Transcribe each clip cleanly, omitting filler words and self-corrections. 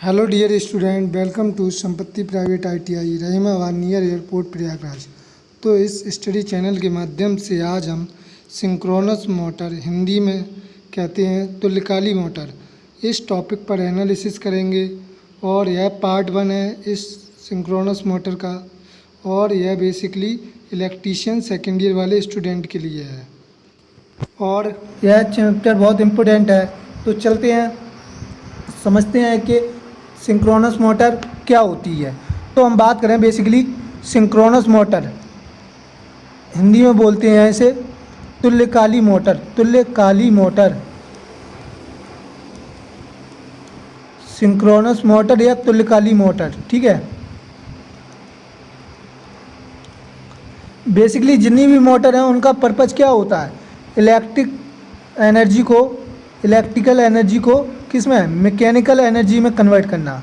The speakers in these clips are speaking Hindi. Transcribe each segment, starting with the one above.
Hello dear student, welcome to Sampatti private ITI Rahimabad near airport Prayagraj. तो इस स्टडी चैनल के माध्यम से आज हम सिंक्रोनस मोटर, हिंदी में कहते हैं तुल्यकाली मोटर, इस टॉपिक पर एनालिसिस करेंगे। और यह पार्ट 1 है इस सिंक्रोनस मोटर का, और यह बेसिकली इलेक्ट्रीशियन सेकेंड ईयर वाले स्टूडेंट के लिए है और यह चैप्टर बहुत इम्पोर्टेंट है। तो चलते हैं, समझते हैं कि सिंक्रोनस मोटर क्या होती है। तो हम बात करें बेसिकली सिंक्रोनस मोटर, हिंदी में बोलते हैं इसे तुल्यकाली मोटर। तुल्यकाली मोटर, सिंक्रोनस मोटर या तुल्यकाली मोटर, ठीक है। बेसिकली जितनी भी मोटर हैं उनका पर्पज़ क्या होता है, इलेक्ट्रिकल एनर्जी को किस में, मैकेनिकल एनर्जी में कन्वर्ट करना।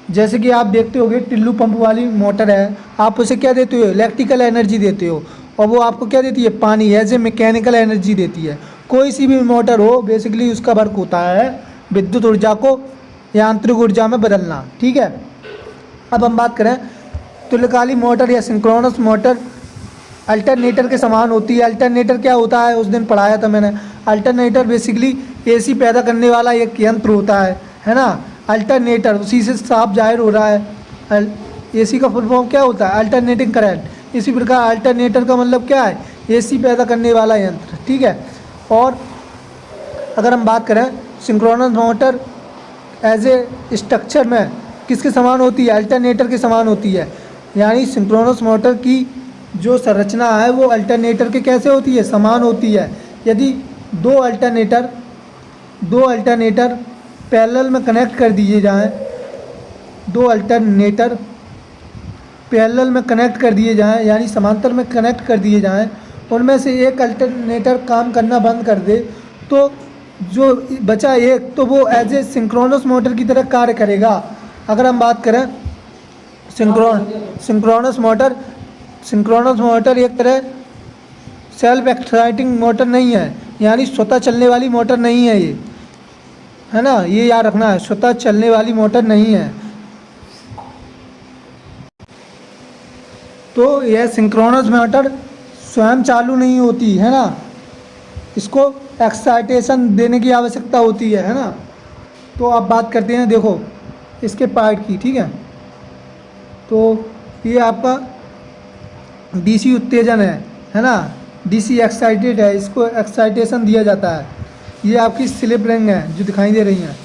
जैसे कि आप देखते होगे टिल्लू पंप वाली मोटर है, आप उसे क्या देते हो, इलेक्ट्रिकल एनर्जी देते हो, और वो आपको क्या देती है, पानी, एज ए मैकेनिकल एनर्जी देती है। कोई सी भी मोटर हो, बेसिकली उसका वर्क होता है विद्युत ऊर्जा को यांत्रिक ऊर्जा में बदलना, ठीक है। अब हम बात करें तुल्यकाली मोटर या सिंक्रोनस मोटर अल्टरनेटर के समान होती है। अल्टरनेटर क्या होता है, उस दिन पढ़ाया था मैंने। अल्टरनेटर बेसिकली AC पैदा करने वाला एक यंत्र होता है ना। अल्टरनेटर, उसी से साफ जाहिर हो रहा है। AC का फुल फॉर्म क्या होता है, अल्टरनेटिंग करंट। इसी प्रकार अल्टरनेटर का मतलब क्या है, AC पैदा करने वाला यंत्र, ठीक है। और अगर हम बात करें synchronous motor as a structure में किसके समान होती है, अल्टरनेटर के समान होती है। यानी सिंक्रोनस मोटर की जो संरचना है वो अल्टरनेटर के कैसे होती है, समान होती है। यदि दो अल्टरनेटर पैरेलल में कनेक्ट कर दिए जाएं, दो अल्टरनेटर पैरेलल में कनेक्ट कर दिए जाएं, यानी समांतर में कनेक्ट कर दिए जाएं, उनमें से एक अल्टरनेटर काम करना बंद कर दे, तो जो बचा एक, तो वो एज ए सिंक्रोनस मोटर की तरह कार्य करेगा। अगर हम बात करें सिंक्रोनस मोटर एक तरह सेल्फ एक्साइटिंग मोटर नहीं है, यानी स्वतः चलने वाली मोटर नहीं है ये, है ना, ये याद रखना है, स्वतः चलने वाली मोटर नहीं है। तो यह सिंक्रोनस मोटर स्वयं चालू नहीं होती है ना, इसको एक्साइटेशन देने की आवश्यकता होती है ना। तो आप बात करते हैं, देखो इसके पार्ट की, ठीक है। तो ये आपका DC उत्तेजन है ना, DC एक्साइटेड है, इसको एक्साइटेशन दिया जाता है। ये आपकी स्लिप रिंग है जो दिखाई दे रही हैं,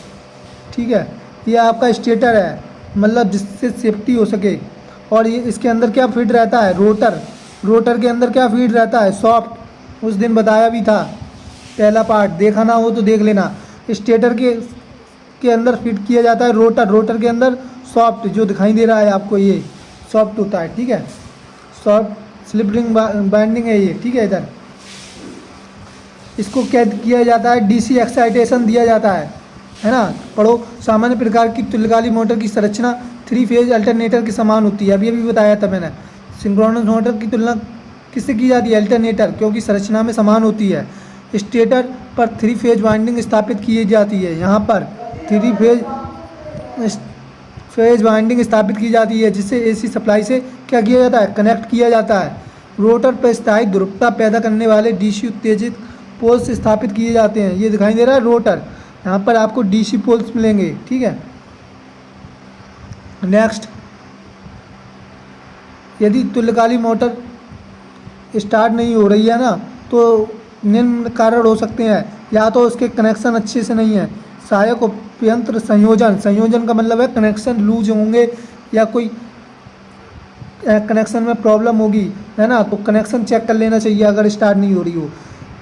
ठीक है। ये आपका स्टेटर है, मतलब जिससे सेफ्टी हो सके। और ये इसके अंदर क्या फीड रहता है, रोटर के अंदर क्या फीड रहता है, सॉफ्ट। उस दिन बताया भी था, पहला पार्ट, देखा ना हो तो देख लेना। स्टेटर के अंदर फीड किया जाता है रोटर के अंदर सॉफ्ट, जो दिखाई दे रहा है आपको, ये सॉफ्ट होता है, ठीक है। सॉफ्ट स्लिप रिंग बाइंडिंग है ये, ठीक है। इधर इसको क्या किया जाता है, DC एक्साइटेशन दिया जाता है ना। पढ़ो, सामान्य प्रकार की तुल्यकाली मोटर की संरचना 3 फेज अल्टरनेटर के समान होती है। अभी बताया था मैंने। सिंक्रोनस मोटर की तुलना किससे की जाती है, अल्टरनेटर, क्योंकि संरचना में समान होती है। स्टेटर पर 3 फेज वाइंडिंग स्थापित की जाती है, यहाँ पर 3 फेज वाइंडिंग स्थापित की जाती है, जिससे AC सप्लाई से क्या किया जाता है, कनेक्ट किया जाता है। रोटर पर स्थायी ध्रुवता पैदा करने वाले DC उत्तेजित पोल्स स्थापित किए जाते हैं। ये दिखाई दे रहा है रोटर, यहाँ पर आपको DC पोल्स मिलेंगे, ठीक है। नेक्स्ट, यदि तुल्यकाली मोटर स्टार्ट नहीं हो रही है ना, तो निम्न कारण हो सकते हैं। या तो उसके कनेक्शन अच्छे से नहीं है, सहायक उपयंत्र संयोजन का मतलब है कनेक्शन लूज होंगे या कोई कनेक्शन में प्रॉब्लम होगी, है ना। तो कनेक्शन चेक कर लेना चाहिए अगर स्टार्ट नहीं हो रही हो।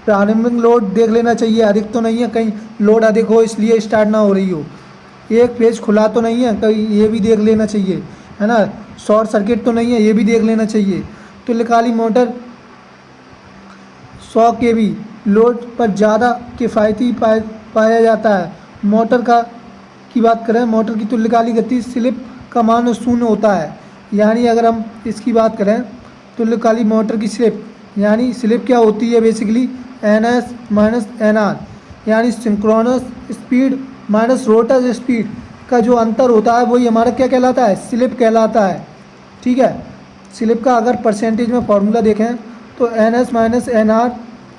प्रारंभिक लोड देख लेना चाहिए, अधिक तो नहीं है, कहीं लोड अधिक हो इसलिए स्टार्ट ना हो रही हो। एक फेज खुला तो नहीं है कहीं, ये भी देख लेना चाहिए, है ना। शॉर्ट सर्किट तो नहीं है, ये भी देख लेना चाहिए। तुल्यकाली मोटर 100 kV लोड पर ज़्यादा किफ़ायती पाया जाता है। मोटर की बात करें, मोटर की तुल्यकाली गति स्लिप का मान 0 होता है। यानी अगर हम इसकी बात करें तुल्यकाली मोटर की स्लिप, यानी स्लिप क्या होती है, बेसिकली NS - NR, यानी synchronous speed minus rotor speed. का जो अंतर होता है वही हमारा क्या कहलाता है, स्लिप कहलाता है। ठीक है, स्लिप का अगर परसेंटेज में फॉर्मूला देखें तो NS minus NR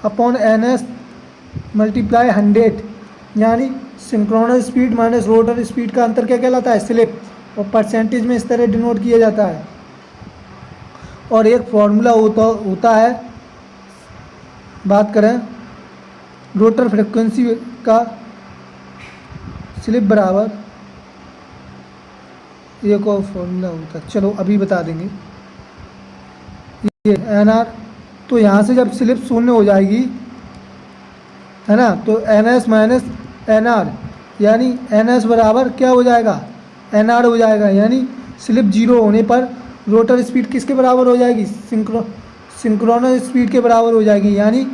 upon NS multiply 100, यानी synchronous speed minus rotor speed का अंतर क्या कहलाता है, स्लिप, और परसेंटेज में इस तरह डिनोट किया जाता है। और एक फॉर्मूला होता है, बात करें रोटर फ्रिक्वेंसी का, स्लिप बराबर एक और फॉर्मूला होता है, चलो अभी बता देंगे। ये NR, तो यहाँ से जब स्लिप शून्य हो जाएगी है ना, तो NS माइनस NR यानी NS बराबर क्या हो जाएगा, NR हो जाएगा, यानी स्लिप जीरो होने पर रोटर स्पीड किसके बराबर हो जाएगी, सिंक्रोनस स्पीड के बराबर हो जाएगी, यानी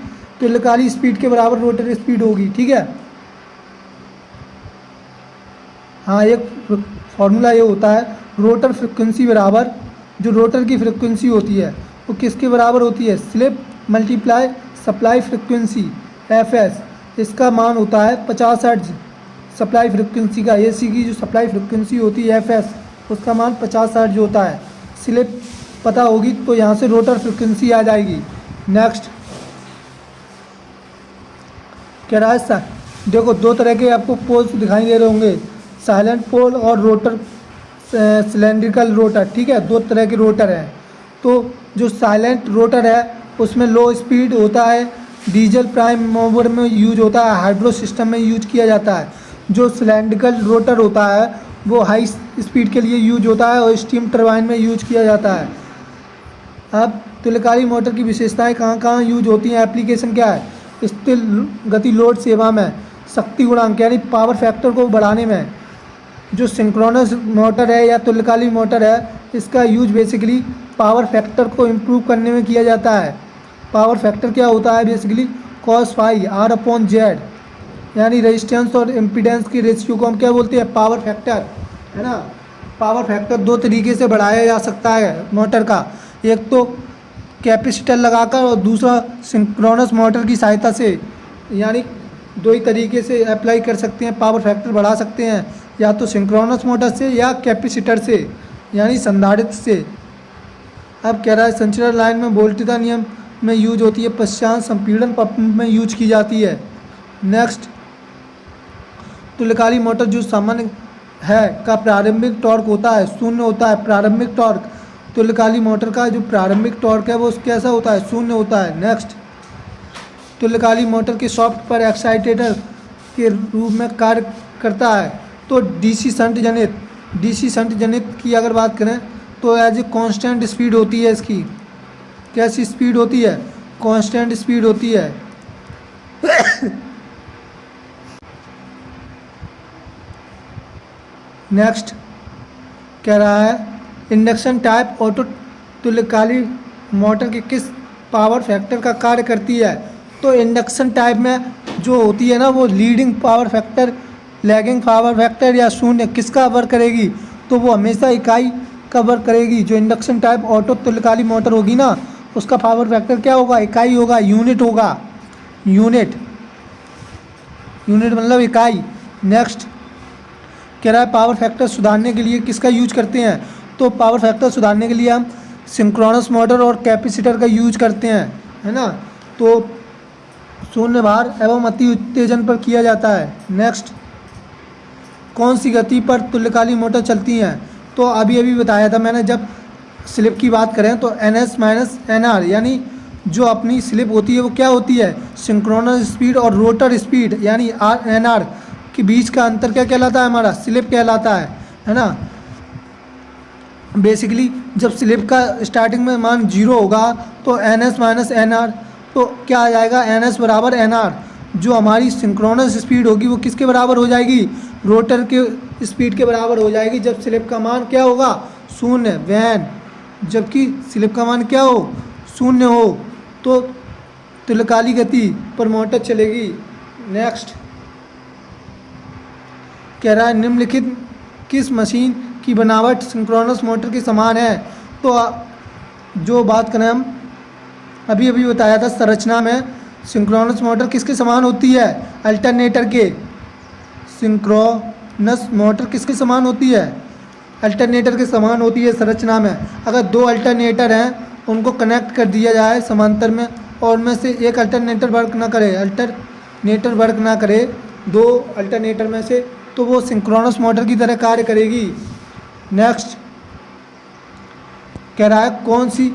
तुल्यकालिक स्पीड के बराबर रोटर स्पीड होगी। ठीक है, हाँ एक फॉर्मूला ये होता है, रोटर फ्रिक्वेंसी बराबर, जो रोटर की फ्रिक्वेंसी होती है वो किसके बराबर होती है, slip multiply supply frequency FS, इसका मान होता है 50 हर्ट्ज सप्लाई फ्रिक्वेंसी का, AC की जो सप्लाई फ्रिक्वेंसी होती है FS, उसका मान 50 हर्ट्ज होता है। स्लिप पता होगी तो यहाँ से रोटर फ्रिक्वेंसी आ जाएगी। नेक्स्ट कह रहा है सर, देखो दो तरह के आपको पोल्स दिखाई दे रहे होंगे, साइलेंट पोल और रोटर सिलेंड्रिकल रोटर। ठीक है, दो तरह के रोटर हैं। तो जो साइलेंट रोटर है उसमें लो स्पीड होता है, डीजल प्राइम मूवर में यूज होता है, हाइड्रो सिस्टम में यूज किया जाता है। जो सिलेंड्रिकल रोटर होता है वो हाई स्पीड के लिए यूज होता है और स्टीम टरबाइन में यूज किया जाता है। अब तुल्यकालिक मोटर की विशेषताएं कहाँ कहाँ यूज होती हैं, एप्लीकेशन क्या है, स्थिर गति लोड सेवा में, शक्ति गुणांक यानी पावर फैक्टर को बढ़ाने में। जो सिंक्रोनस मोटर है या तुल्यकालिक मोटर है, इसका यूज बेसिकली पावर फैक्टर को इम्प्रूव करने में किया जाता है। पावर फैक्टर क्या होता है, बेसिकली cos फाई R/Z, यानी रेजिस्टेंस और इम्पीडेंस की रेशियो को हम क्या बोलते हैं, पावर फैक्टर, है ना। पावर फैक्टर दो तरीके से बढ़ाया जा सकता है मोटर का, एक तो कैपेसिटर लगाकर और दूसरा सिंक्रोनस मोटर की सहायता से, यानी दो ही तरीके से अप्लाई कर सकते हैं, पावर फैक्टर बढ़ा सकते हैं, या तो सिंक्रोनस मोटर से या कैपेसिटर से, यानी संधारित्र से। अब कह रहा है संचरण लाइन में वोल्टता नियम में यूज होती है, पश्चात संपीड़न पंप में यूज की जाती है। नेक्स्ट, तुल्यकालिक मोटर जो सामान्य है का प्रारंभिक टॉर्क होता है, शून्य होता है। प्रारंभिक टॉर्क, तुल्यकालिक मोटर का जो प्रारंभिक टॉर्क है वो कैसा होता है, शून्य होता है। नेक्स्ट, तुल्यकालिक मोटर के सॉफ्ट पर एक्साइटेटर के रूप में कार्य करता है। तो डीसी शंट जनित की अगर बात करें तो एज ए कांस्टेंट स्पीड होती है इसकी। कैसी स्पीड होती है, कांस्टेंट स्पीड होती है। नेक्स्ट कह रहा है इंडक्शन टाइप ऑटो तुल्यकालिक मोटर के किस पावर फैक्टर का कार्य करती है। तो इंडक्शन टाइप में जो होती है ना, वो leading power factor, lagging power factor या शून्य किसका वर्क करेगी, तो वो हमेशा इकाई का वर्क करेगी। जो इंडक्शन टाइप ऑटो तुल्यकालिक मोटर होगी ना, उसका पावर फैक्टर क्या होगा, इकाई होगा, यूनिट होगा, यूनिट मतलब इकाई। नेक्स्ट कह रहा है पावर फैक्टर सुधारने के लिए किसका यूज करते हैं। तो पावर फैक्टर सुधारने के लिए हम सिंक्रोनस मोटर और कैपेसिटर का यूज करते हैं, है ना। तो शून्य भार एवं अति उत्तेजन पर किया जाता है। नेक्स्ट, कौन सी गति पर तुल्यकालिक मोटर चलती हैं। तो अभी बताया था मैंने, जब स्लिप की बात करें तो NS माइनस NR, यानी जो अपनी स्लिप होती है वो क्या होती है, सिंक्रोनस स्पीड और रोटर स्पीड यानी NR के बीच का अंतर क्या कहलाता है, हमारा स्लिप कहलाता है ना। बेसिकली जब स्लिप का स्टार्टिंग में मान 0 होगा तो NS माइनस NR, तो क्या आ जाएगा, NS बराबर NR। जो हमारी सिंक्रोनस स्पीड होगी वो किसके बराबर हो जाएगी, रोटर के स्पीड के बराबर हो जाएगी, जब स्लिप का मान क्या होगा, शून्य, वैन जबकि स्लिप का मान क्या हो, शून्य हो, तो तुल्यकालिक गति पर मोटर चलेगी। नेक्स्ट कह रहा है निम्नलिखित किस मशीन की बनावट सिंक्रोनस मोटर के समान है। तो जो बात करें हम अभी बताया था, संरचना में सिंक्रोनस मोटर किसके समान होती है, अल्टरनेटर के। सिंक्रोनस मोटर किसके समान होती है? अल्टरनेटर के समान होती है संरचना में। अगर दो अल्टरनेटर हैं उनको कनेक्ट कर दिया जाए समांतर में और उनमें से एक अल्टरनेटर वर्क ना करे दो अल्टरनेटर में से, तो वो सिंक्रोनस मोटर की तरह कार्य करेगी। नेक्स्ट कह रहा है कौन सी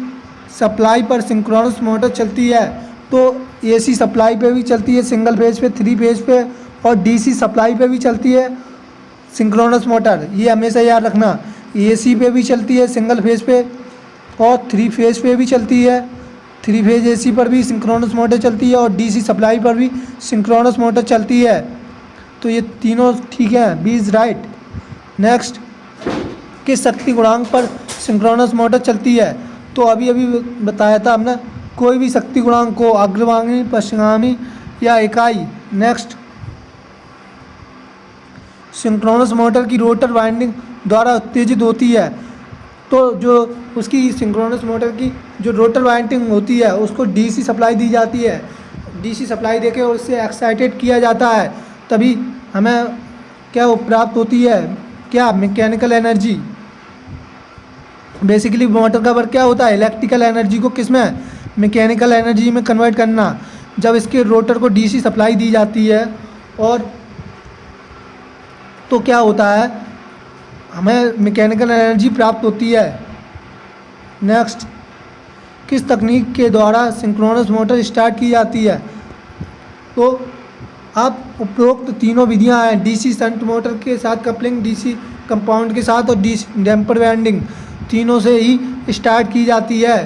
सप्लाई पर सिंक्रोनस मोटर चलती है? तो एसी सप्लाई पे भी चलती है सिंगल फेज पे, 3 फेज पे, और डीसी सप्लाई पे भी चलती है सिंक्रोनस मोटर। ये हमेशा याद रखना, एसी पे भी चलती है सिंगल फेज पे और 3 फेज पे भी चलती है। 3 फेज एसी पर भी सिंक्रोनस मोटर चलती है और डीसी सप्लाई पर भी सिंक्रोनस मोटर चलती है। तो ये तीनों ठीक है, बी इज़ राइट। नेक्स्ट, किस शक्ति गुणांक पर सिंक्रोनस मोटर चलती है? तो अभी बताया था हमने, कोई भी शक्ति गुणांक को, अग्रगामी, पश्चिमगामी या इकाई। नेक्स्ट, सिंक्रोनस मोटर की रोटर वाइंडिंग द्वारा उत्तेजित होती है। तो जो उसकी सिंक्रोनस मोटर की जो रोटर वाइंडिंग होती है उसको डीसी सप्लाई दी जाती है। डीसी सप्लाई देके और उससे एक्साइटेड किया जाता है, तभी हमें क्या वो प्राप्त होती है, क्या मैकेनिकल एनर्जी। बेसिकली मोटर का वर्क क्या होता है? इलेक्ट्रिकल एनर्जी को किस में, मैकेनिकल एनर्जी में कन्वर्ट करना। जब इसके रोटर को डीसी सप्लाई दी जाती है और तो क्या होता है, हमें मैकेनिकल एनर्जी प्राप्त होती है। नेक्स्ट, किस तकनीक के द्वारा सिंक्रोनस मोटर स्टार्ट की जाती है? तो अब उपरोक्त तीनों विधियां हैं, डीसी शंट मोटर के साथ कपलिंग, डीसी कंपाउंड के साथ और डीसी डैम्पर वाइंडिंग, तीनों से ही स्टार्ट की जाती है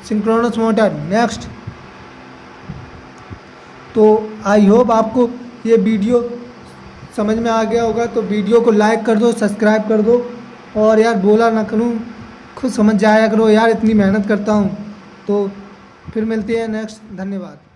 सिंक्रोनस मोटर। नेक्स्ट, तो आई होप आपको ये वीडियो समझ में आ गया होगा, तो वीडियो को लाइक कर दो, सब्सक्राइब कर दो, और यार बोला ना करूँ, खुद समझ जाया करो यार, इतनी मेहनत करता हूँ। तो फिर मिलते हैं नेक्स्ट, धन्यवाद।